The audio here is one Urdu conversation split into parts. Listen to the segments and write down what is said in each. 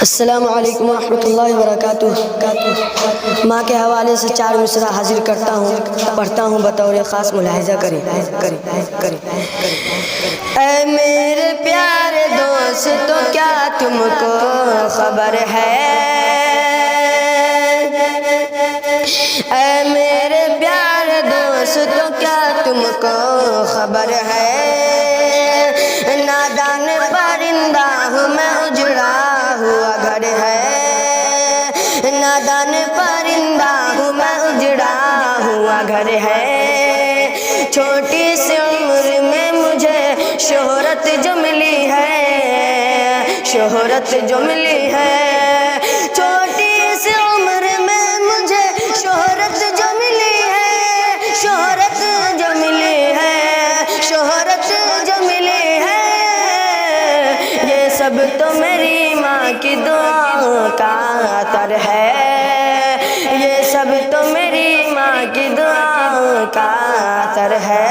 السلام علیکم ورحمۃ اللہ وبرکاتہ۔ ماں کے حوالے سے 4 مصرع حاضر کرتا ہوں، پڑھتا ہوں، بطور خاص ملاحظہ کریں۔ اے میرے پیارے دوستو کیا تم کو خبر ہے، اے میرے پیارے دوستو کیا تم کو خبر ہے، نادان پرندہ ہوں میں اجڑا ہوا گھر ہے، نادان پرندہ ہوں میں اجڑا ہوا گھر ہے، چھوٹی سی عمر میں مجھے شہرت جو ملی ہے، شہرت جو ملی ہے، چھوٹی سی عمر میں مجھے شہرت جو ملی ہے، شہرت جو ملی ہے، شہرت جو ملی ہے، یہ سب تو میری ماں کی دعاؤں کا اثر ہے، یہ سب تو میری ماں کی دعاؤں کا اثر ہے۔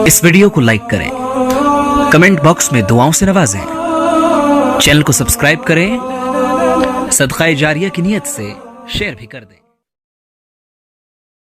اس ویڈیو کو لائک کریں، کمنٹ باکس میں دعاؤں سے نوازیں، چینل کو سبسکرائب کریں، صدقہ جاریہ کی نیت سے شیئر بھی کر دیں۔